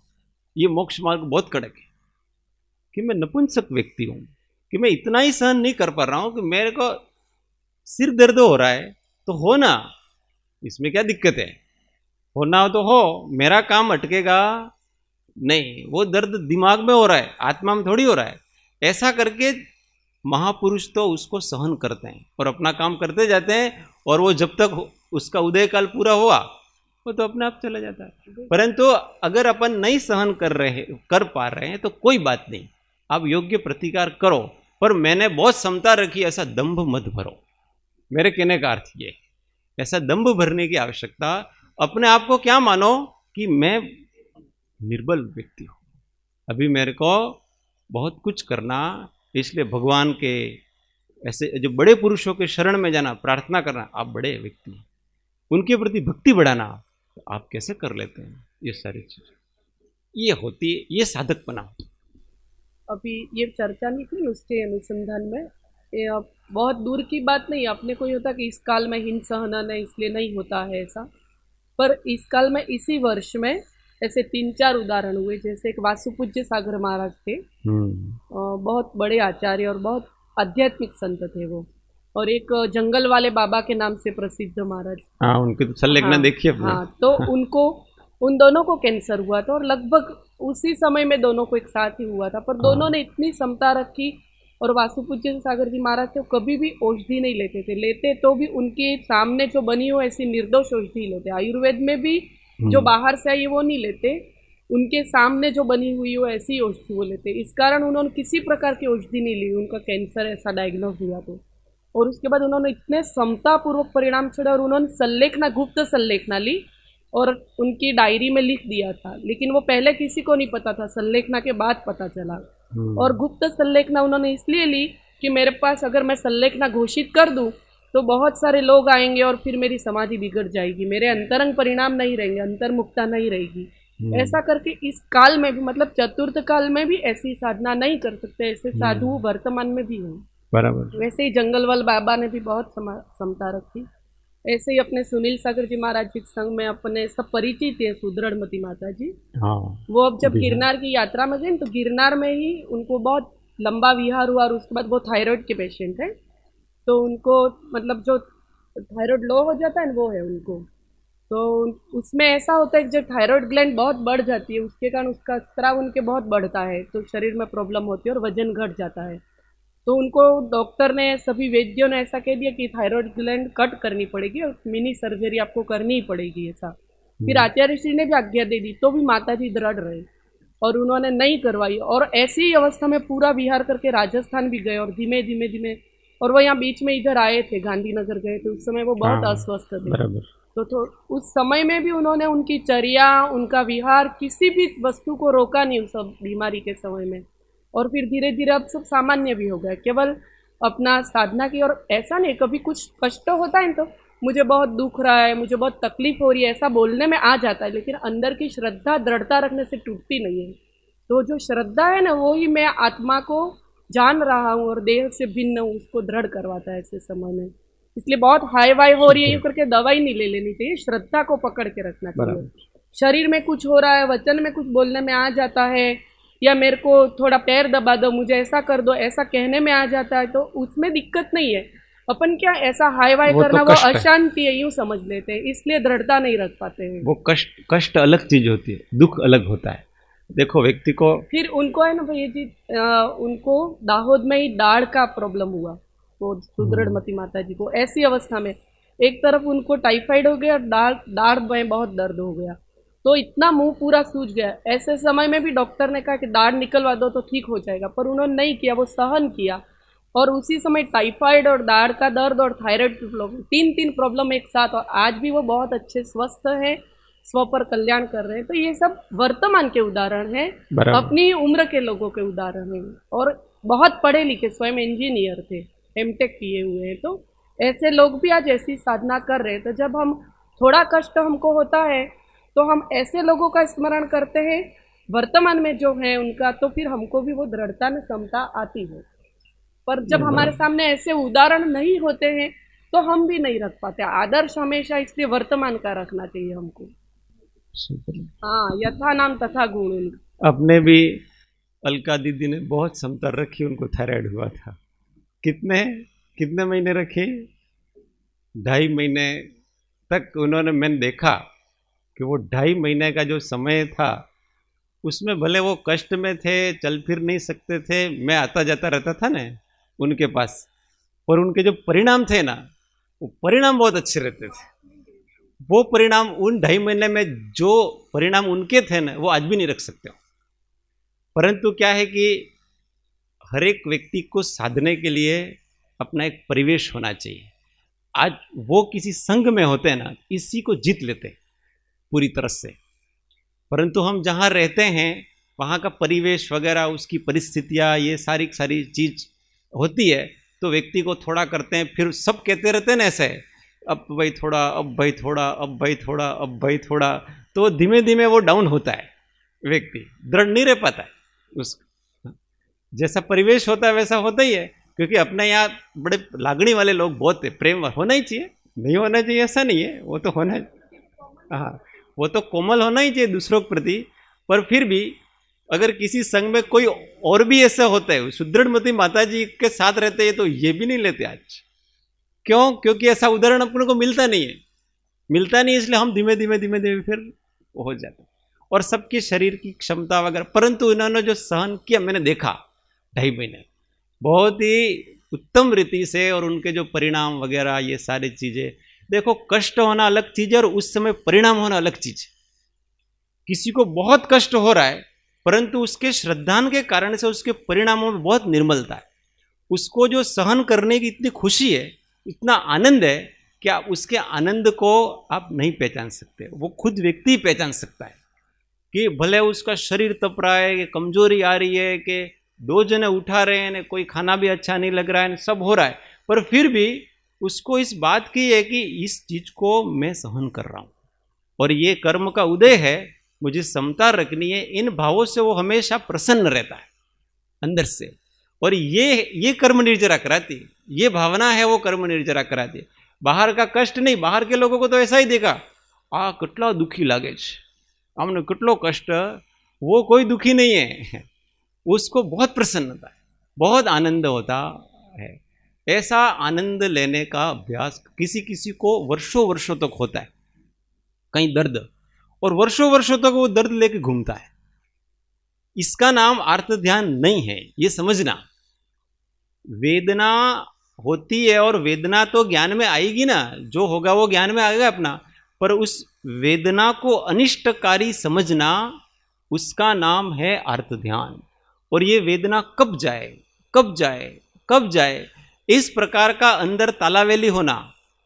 ये मोक्ष मार्ग बहुत कड़क है कि मैं नपुंसक व्यक्ति हूं, कि मैं इतना ही सहन नहीं कर पा रहा हूं कि मेरे को सिर दर्द हो रहा है तो हो ना, इसमें क्या दिक्कत है, होना हो तो हो, मेरा काम अटकेगा नहीं, वो दर्द दिमाग में हो रहा है, आत्मा में थोड़ी हो रहा है। ऐसा करके महापुरुष तो उसको सहन करते हैं और अपना काम करते जाते हैं, और वो जब तक उसका उदय काल पूरा हुआ वो तो अपने आप चला जाता है। परंतु अगर अपन नहीं सहन कर पा रहे हैं तो कोई बात नहीं, आप योग्य प्रतिकार करो, पर मैंने बहुत क्षमता रखी ऐसा दंभ मत भरो। मेरे कहने का अर्थ ये, ऐसा दंभ भरने की आवश्यकता, अपने आप को क्या मानो कि मैं निर्बल व्यक्ति हूं, अभी मेरे को बहुत कुछ करना, इसलिए भगवान के ऐसे जो बड़े पुरुषों के शरण में जाना, प्रार्थना करना, आप बड़े व्यक्ति हैं, उनके प्रति भक्ति बढ़ाना, तो आप कैसे कर लेते हैं ये सारी चीज, ये होती है, ये साधक बना। अभी ये चर्चा नहीं थी उसके अनुसंधान में, ये अब बहुत दूर की बात नहीं, अपने को ये होता कि इस काल में हिंद सहनन है इसलिए नहीं होता है ऐसा, पर इस काल में इसी वर्ष में ऐसे 3-4 उदाहरण हुए। जैसे एक वासुपूज्य सागर महाराज थे, बहुत बड़े आचार्य और बहुत आध्यात्मिक संत थे वो, और एक जंगल वाले बाबा के नाम से प्रसिद्ध महाराज, हाँ उनके तो संलेखना देखिए अपने। हाँ, तो उनको, उन दोनों को कैंसर हुआ था और लगभग उसी समय में दोनों को एक साथ ही हुआ था, पर दोनों ने इतनी क्षमता रखी। और वासुपूज्य सागर जी महाराज थे, कभी भी औषधि नहीं लेते तो भी उनके सामने जो बनी हो ऐसी निर्दोष औषधि लेते। आयुर्वेद में भी जो बाहर से आई वो नहीं लेते, उनके सामने जो बनी हुई हो ऐसी औषधि वो लेते। इस कारण उन्होंने किसी प्रकार की औषधि नहीं ली, उनका कैंसर ऐसा डायग्नोज हुआ तो। और उसके बाद उन्होंने इतने समतापूर्वक परिणाम छोड़े, और उन्होंने संलेखना, गुप्त संलेखना ली और उनकी डायरी में लिख दिया था, लेकिन वो पहले किसी को नहीं पता था, संलेखना के बाद पता चला। और गुप्त संलेखना उन्होंने इसलिए ली कि मेरे पास अगर मैं संलेखना घोषित कर दूं तो बहुत सारे लोग आएंगे और फिर मेरी समाधि बिगड़ जाएगी, मेरे अंतरंग परिणाम नहीं रहेंगे, अंतर्मुक्ता नहीं रहेगी। ऐसा करके इस काल में भी, मतलब चतुर्थ काल में भी ऐसी साधना नहीं कर सकते, ऐसे साधु वर्तमान में भी हैं। बराबर। वैसे ही जंगलवाल बाबा ने भी बहुत क्षमता रखी। ऐसे ही अपने सुनील सागर जी महाराज जी संग में अपने सब परिचित है, सुदृढ़मती माता जी। हाँ, वो अब जब गिरनार की यात्रा में गए तो गिरनार में ही उनको बहुत लंबा विहार हुआ, और उसके बाद वो थायराइड के पेशेंट है, तो उनको मतलब जो थायराइड लो हो जाता है ना वो है उनको, तो उसमें ऐसा होता है कि जब थायराइड ग्लैंड बहुत बढ़ जाती है उसके कारण उसका स्राव उनके बहुत बढ़ता है, तो शरीर में प्रॉब्लम होती है और वजन घट जाता है। तो उनको डॉक्टर ने, सभी वैद्यों ने ऐसा कह दिया कि थायराइड ग्लैंड कट करनी पड़ेगी और मिनी सर्जरी आपको करनी ही पड़ेगी ऐसा। फिर आचार्य श्री ने भी आज्ञा दे दी, तो भी माता जी दृढ़ रहे और उन्होंने नहीं करवाई। और ऐसी ही अवस्था में पूरा विहार करके राजस्थान भी गए, और धीमे धीमे और वो यहाँ बीच में इधर आए थे, गांधीनगर गए थे, उस समय वो बहुत अस्वस्थ थे। तो उस समय में भी उन्होंने उनकी चर्या, उनका विहार, किसी भी वस्तु को रोका नहीं उस बीमारी के समय में। और फिर धीरे धीरे अब सब सामान्य भी हो गया, केवल अपना साधना की। और ऐसा नहीं, कभी कुछ कष्ट होता है तो मुझे बहुत दुख रहा है, मुझे बहुत तकलीफ हो रही है, ऐसा बोलने में आ जाता है, लेकिन अंदर की श्रद्धा दृढ़ता रखने से टूटती नहीं है। तो जो श्रद्धा है ना, वो ही मैं आत्मा को जान रहा हूँ और देह से भिन्न हूँ, उसको दृढ़ करवाता है ऐसे समय में। इसलिए बहुत हाई वाई हो रही है ये करके दवाई नहीं ले लेनी चाहिए, श्रद्धा को पकड़ के रखना चाहिए। शरीर में कुछ हो रहा है, वचन में कुछ बोलने में आ जाता है, या मेरे को थोड़ा पैर दबा दो, मुझे ऐसा कर दो, ऐसा कहने में आ जाता है, तो उसमें दिक्कत नहीं है। अपन क्या ऐसा हाई वाई करना, वो अशांति है यूं समझ लेते हैं, इसलिए दृढ़ता नहीं रख पाते हैं। वो कष्ट अलग चीज होती है, दुख अलग होता है। देखो व्यक्ति को, फिर उनको है ना भैया जी, उनको दाहोद में ही दाढ़ का प्रॉब्लम हुआ, तो सुदृढ़मती माता जी को ऐसी अवस्था में एक तरफ उनको टाइफाइड हो गया, दाढ़ में बहुत दर्द हो गया, तो इतना मुंह पूरा सूज गया। ऐसे समय में भी डॉक्टर ने कहा कि दाढ़ निकलवा दो तो ठीक हो जाएगा, पर उन्होंने नहीं किया, वो सहन किया। और उसी समय टाइफाइड और दाढ़ का दर्द और थायराइड की प्रॉब्लम, तीन प्रॉब्लम एक साथ, और आज भी वो बहुत अच्छे स्वस्थ हैं, स्व पर कल्याण कर रहे हैं। तो ये सब वर्तमान के उदाहरण हैं, अपनी उम्र के लोगों के उदाहरण हैं, और बहुत पढ़े लिखे, स्वयं इंजीनियर थे, एमटेक किए हुए हैं। तो ऐसे लोग भी आज ऐसी साधना कर रहे हैं। तो जब हम थोड़ा कष्ट हमको होता है तो हम ऐसे लोगों का स्मरण करते हैं वर्तमान में जो है उनका, तो फिर हमको भी वो दृढ़ता में क्षमता आती है। पर जब हमारे सामने ऐसे उदाहरण नहीं होते हैं तो हम भी नहीं रख पाते। आदर्श हमेशा इसलिए वर्तमान का रखना चाहिए हमको। हाँ, यथा नाम तथा गुण, अपने भी अलका दीदी ने बहुत समतर रखी, उनको थायराइड हुआ था। कितने कितने महीने रखे? 2.5 महीने तक उन्होंने, मैंने देखा कि वो 2.5 महीने का जो समय था उसमें भले वो कष्ट में थे, चल फिर नहीं सकते थे, मैं आता जाता रहता था ना उनके पास, और उनके जो परिणाम थे ना, वो परिणाम बहुत अच्छे रहते थे। वो परिणाम उन 2.5 महीने में जो परिणाम उनके थे ना, वो आज भी नहीं रख सकते। परंतु क्या है कि हर एक व्यक्ति को साधने के लिए अपना एक परिवेश होना चाहिए। आज वो किसी संघ में होते हैं ना, इसी को जीत लेते पूरी तरह से। परंतु हम जहाँ रहते हैं वहाँ का परिवेश वगैरह, उसकी परिस्थितियाँ, ये सारी चीज़ होती है, तो व्यक्ति को थोड़ा करते हैं, फिर सब कहते रहते हैं ना ऐसे, अब भाई थोड़ा, अब भाई थोड़ा, अब भाई थोड़ा, अब भाई थोड़ा, तो धीमे धीमे वो डाउन होता है, व्यक्ति दृढ़ नहीं रह पाता है। उस जैसा परिवेश होता है वैसा होता ही है, क्योंकि अपने यहाँ बड़े लागणी वाले लोग बहुत है, प्रेम होना ही चाहिए, नहीं होना चाहिए ऐसा नहीं है, वो तो होना, हाँ वो तो कोमल होना ही चाहिए दूसरों के प्रति। पर फिर भी अगर किसी संघ में कोई और भी ऐसा होता है, सुदृढ़मती माता जी के साथ रहते हैं, तो ये भी नहीं लेते आज। क्यों? क्योंकि ऐसा उदाहरण अपने को मिलता नहीं है, इसलिए हम धीमे धीमे फिर हो जाते। और सबके शरीर की क्षमता वगैरह, परंतु इन्होंने जो सहन किया, मैंने देखा 2.5 महीने बहुत ही उत्तम रीति से, और उनके जो परिणाम वगैरह ये सारी चीजें, देखो कष्ट होना अलग चीज है और उस समय परिणाम होना अलग चीज है। किसी को बहुत कष्ट हो रहा है, परंतु उसके श्रद्धान के कारण से उसके परिणामों में बहुत निर्मलता है, उसको जो सहन करने की इतनी खुशी है, इतना आनंद है कि आप उसके आनंद को आप नहीं पहचान सकते, वो खुद व्यक्ति पहचान सकता है कि भले उसका शरीर तप रहा है, कि कमजोरी आ रही है, कि 2 जने उठा रहे हैं, कोई खाना भी अच्छा नहीं लग रहा है, सब हो रहा है, पर फिर भी उसको इस बात की है कि इस चीज को मैं सहन कर रहा हूं, और ये कर्म का उदय है, मुझे समता रखनी है। इन भावों से वो हमेशा प्रसन्न रहता है अंदर से, और ये कर्म निर्जरा कराती, ये भावना है वो कर्म निर्जरा कराती। बाहर का कष्ट नहीं, बाहर के लोगों को तो ऐसा ही देखा, आ કેટલા दुखी लागे हमने, કેટલો कष्ट, वो कोई दुखी नहीं है, उसको बहुत प्रसन्नता है, बहुत आनंद होता है। ऐसा आनंद लेने का अभ्यास किसी को वर्षों तक होता है, कहीं दर्द, और वर्षों तक वो दर्द लेके घूमता है। इसका नाम आर्त ध्यान नहीं है, ये समझना। वेदना होती है, और वेदना तो ज्ञान में आएगी ना, जो होगा वो ज्ञान में आएगा अपना, पर उस वेदना को अनिष्टकारी समझना, उसका नाम है आर्त ध्यान। और ये वेदना कब जाए, कब जाए, कब जाए, इस प्रकार का अंदर तालावेली होना,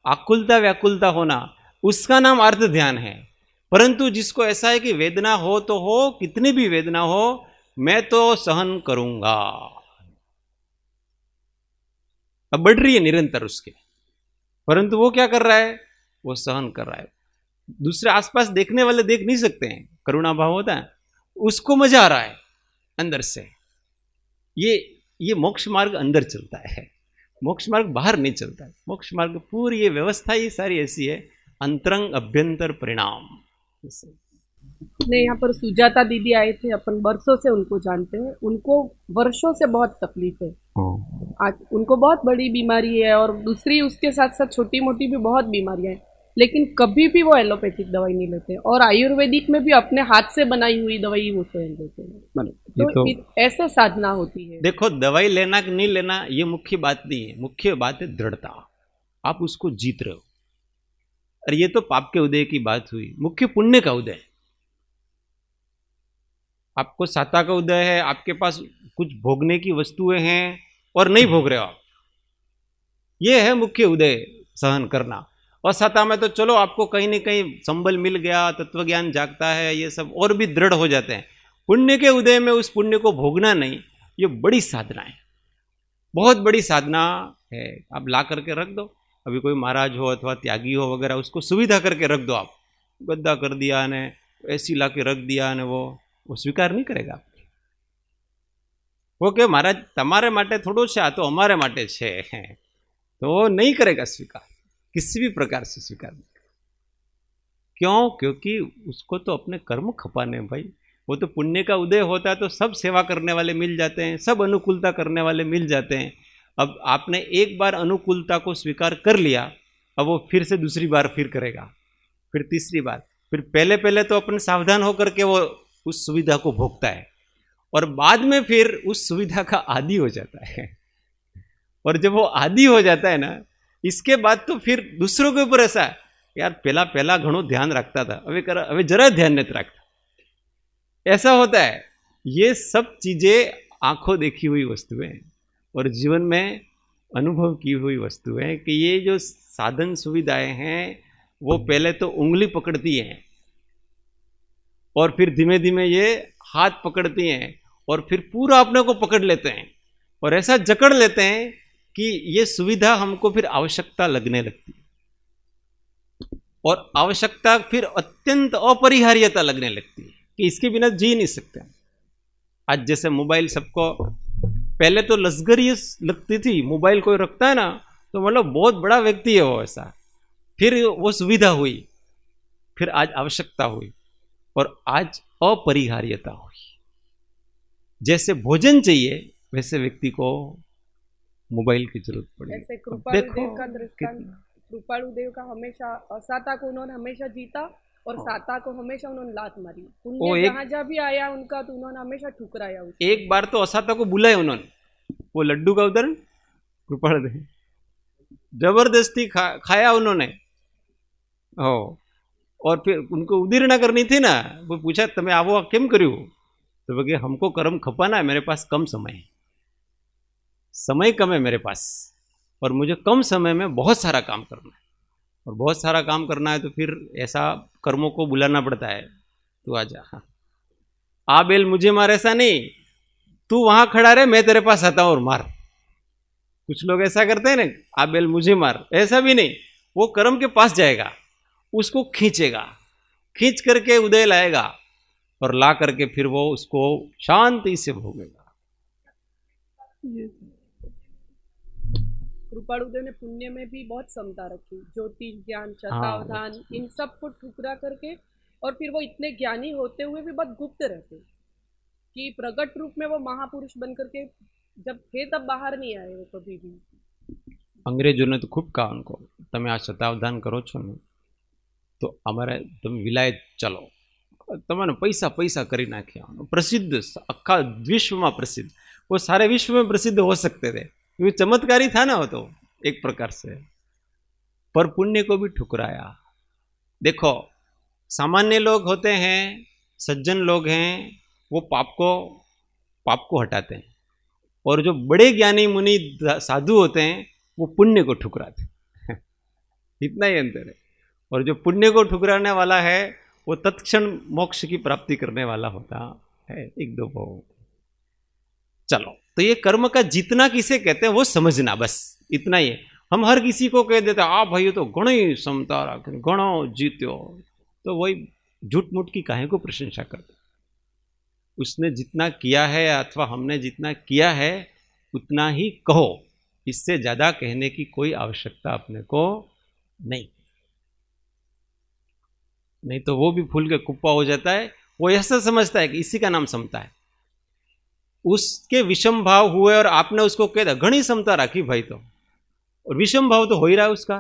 आकुलता व्याकुलता होना, उसका नाम आर्त ध्यान है। परंतु जिसको ऐसा है कि वेदना हो तो हो, कितनी भी वेदना हो, मैं तो सहन करूंगा, अब बढ़ रही है निरंतर उसके, परंतु वो क्या कर रहा है, वो सहन कर रहा है। दूसरे आसपास देखने वाले देख नहीं सकते हैं, करुणा भाव होता है, उसको मजा आ रहा है अंदर से। ये मोक्ष मार्ग अंदर चलता है, मोक्ष मार्ग बाहर नहीं चलता है। मोक्ष मार्ग पूरी ये व्यवस्था ही सारी ऐसी है, अंतरंग अभ्यंतर परिणाम। नहीं, यहाँ पर सुजाता दीदी आए थे, अपन वर्षों से उनको जानते हैं, उनको वर्षों से बहुत तकलीफ है, आज उनको बहुत बड़ी बीमारी है, और दूसरी उसके साथ साथ छोटी मोटी भी बहुत बीमारियां हैं, लेकिन कभी भी वो एलोपैथिक दवाई नहीं लेते, और आयुर्वेदिक में भी अपने हाथ से बनाई हुई दवाई वो स्वयं लेते हैं। तो ऐसे साधना होती है। देखो, दवाई लेना कि नहीं लेना ये मुख्य बात नहीं है, मुख्य बात है दृढ़ता, आप उसको जीत रहे हो। और ये तो पाप के उदय की बात हुई, मुख्य पुण्य का उदय। आपको साता का उदय है, आपके पास कुछ भोगने की वस्तुएं हैं और नहीं भोग रहे हो आप, ये है मुख्य उदय, सहन करना। और साता में तो चलो आपको कहीं न कहीं संबल मिल गया, तत्व ज्ञान जागता है, ये सब और भी दृढ़ हो जाते हैं। पुण्य के उदय में उस पुण्य को भोगना नहीं, ये बड़ी साधना है, बहुत बड़ी साधना है। आप ला करके रख दो, अभी कोई महाराज हो अथवा त्यागी हो वगैरह, उसको सुविधा करके रख दो, आप गद्दा कर दिया ने, ऐसी ला के रख दिया ने, वो स्वीकार नहीं करेगा। वो के महाराज तमारे माटे थोड़ो छे, आ तो अमारे माटे छे, तो वो नहीं करेगा स्वीकार, किसी भी प्रकार से स्वीकार नहीं। क्यों? क्योंकि उसको तो अपने कर्म खपाने भाई, वो तो पुण्य का उदय होता है तो सब सेवा करने वाले मिल जाते हैं, सब अनुकूलता करने वाले मिल जाते हैं। अब आपने एक बार अनुकूलता को स्वीकार कर लिया, अब वो फिर से दूसरी बार फिर करेगा, फिर तीसरी बार, फिर पहले पहले तो अपन सावधान होकर के वो उस सुविधा को भोगता है और बाद में फिर उस सुविधा का आदी हो जाता है। और जब वो आदी हो जाता है ना, इसके बाद तो फिर दूसरों के ऊपर ऐसा यार पहला पहला घणो ध्यान रखता था, अभी जरा ध्यान नहीं रखता, ऐसा होता है। ये सब चीजें आंखों देखी हुई वस्तुएं और जीवन में अनुभव की हुई वस्तुएं कि ये जो साधन सुविधाएं हैं वो पहले तो उंगली पकड़ती हैं और फिर धीमे धीमे ये हाथ पकड़ती हैं और फिर पूरा अपने को पकड़ लेते हैं और ऐसा जकड़ लेते हैं कि ये सुविधा हमको फिर आवश्यकता लगने लगती है और आवश्यकता फिर अत्यंत अपरिहार्यता लगने लगती है कि इसके बिना जी नहीं सकते। आज जैसे मोबाइल सबको, पहले तो लश्करी लगती थी, मोबाइल कोई रखता है ना तो मतलब बहुत बड़ा व्यक्ति है वो, ऐसा। फिर वो सुविधा हुई, फिर आज आवश्यकता हुई और आज अपरिहार्यता हुई। जैसे भोजन चाहिए वैसे व्यक्ति को मोबाइल की जरूरत पड़ी। ऐसे कृपालुदेव का दृष्टांत, कृपालुदेव का हमेशा असाता को उन्होंने हमेशा जीता और साता को हमेशा उन्होंने लात मारी। पुण्य जहां भी आया उनका तो उन्होंने हमेशा ठुकराया। एक बार तो असाता को बुलाया उन्होंने, वो लड्डू का उदाहरण कृपालुदेव जबरदस्ती खाया उन्होंने हो, और फिर उनको उदीर्णा करनी थी ना, वो पूछा तुम्हें आवो केम कर्યું, तो बोले हमको कर्म खपाना है, मेरे पास कम समय है, समय कम है मेरे पास और मुझे कम समय में बहुत सारा काम करना है, और बहुत सारा काम करना है तो फिर ऐसा कर्मों को बुलाना पड़ता है, तू आजा, आ बेल मुझे मार, ऐसा नहीं तू वहां खड़ा रहे मैं तेरे पास आता हूं और मार। कुछ लोग ऐसा करते हैं ना, आ बेल मुझे मार, ऐसा भी नहीं, वो कर्म के पास जाएगा, उसको खींचेगा, खींच करके उदय लाएगा और ला करके फिर वो उसको शांति से भोगेगा। कृपालुदेव ने पुण्य में भी बहुत समता रखी, ज्योतिष ज्ञान शतावधान इन सब को ठुकरा करके, और फिर वो इतने ज्ञानी होते हुए भी बहुत गुप्त रहते कि प्रकट रूप में वो महापुरुष बन करके जब थे तब बाहर नहीं आए वो कभी भी। अंग्रेजों ने तो खूब कहा उनको, તમે આ શતાવધાન કરો છો ને તો અમારે તમે વિલાયત ચલો, તમને પૈસા પૈસા કરી નાખ્યા, प्रसिद्ध अक्खा विश्व में प्रसिद्ध, वो सारे विश्व में प्रसिद्ध हो सकते थे, वो चमत्कारी था ना वो तो एक प्रकार से, पर पुण्य को भी ठुकराया। देखो सामान्य लोग होते हैं, सज्जन लोग हैं, वो पाप को हटाते हैं, और जो बड़े ज्ञानी मुनि साधु होते हैं वो पुण्य को ठुकराते हैं। इतना ही अंतर है। और जो पुण्य को ठुकराने वाला है वो तत्क्षण मोक्ष की प्राप्ति करने वाला होता है। एक दो वो चलो, तो ये कर्म का जीतना किसे कहते हैं वो समझना, बस इतना ही है। हम हर किसी को कह देते आ भाई तो घणो ही समता राख, घणो जीत्यो, तो वही झूठ मूठ की काहे को प्रशंसा करते। उसने जितना किया है अथवा हमने जितना किया है उतना ही कहो, इससे ज्यादा कहने की कोई आवश्यकता अपने को नहीं। नहीं तो वो भी फूल के कुप्पा हो जाता है, वो ऐसा समझता है कि इसी का नाम समता है। उसके विषम भाव हुए और आपने उसको कह दिया घनी समता राखी भाई, तो और विषम भाव तो हो ही रहा है उसका,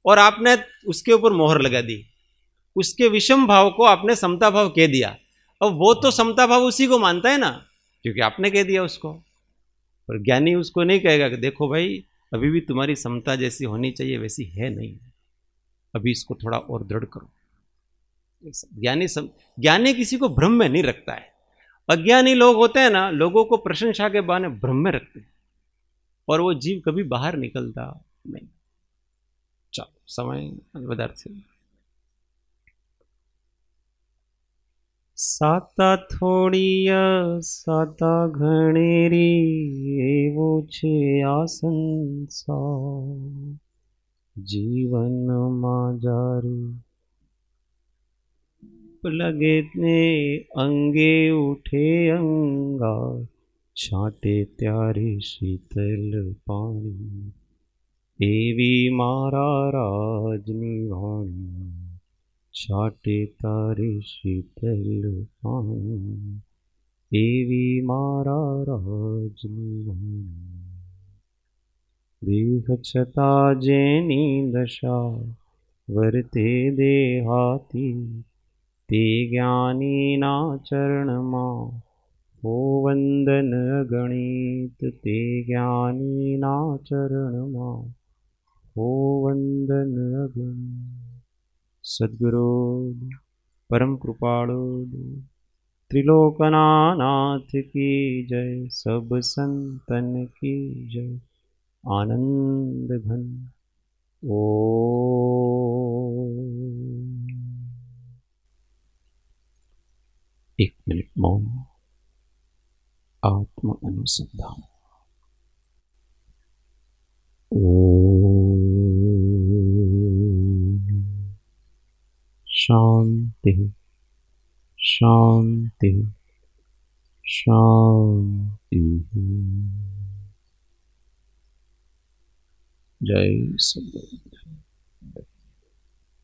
और आपने उसके ऊपर मोहर लगा दी, उसके विषम भाव को आपने समता भाव कह दिया। अब वो तो समता भाव उसी को मानता है ना, क्योंकि आपने कह दिया उसको। पर ज्ञानी उसको नहीं कहेगा कि देखो भाई अभी भी तुम्हारी समता जैसी होनी चाहिए वैसी है नहीं, अभी इसको थोड़ा और दृढ़ करो। ज्ञानी किसी को भ्रम में नहीं रखता है। अज्ञानी लोग होते हैं ना, लोगों को प्रशंसा के बहाने भ्रम में रखते हैं और वो जीव कभी बाहर निकलता नहीं। चलो समय વધારે છે। साता थोड़िया साता घणेरी एवो छे आ संसार, जीवन मां जारू लगे ने अंगे उठे अंगार, छाटे त्यारे शीतल पानी, एवी मारा राजनी वाणी, छाटे तारे शीतल पानी, एवी मारा રાજની વાણી। દેહ છતાં જેની દશા વર્તે દેહાતી, તે જ્ઞાનીના ચરણમાં હો વંદન અગણિત, તે જ્ઞાનીના ચરણમાં હો વંદન અગણિત। સદગુરુ પરમ કૃપાળુ त्रिलोकनाथ की जय, सब संतन की जय। आनंद घन ओ एक मिनट मौन, आत्म अनुसंधान। शांति शांति शांति। जय सद्गुरु।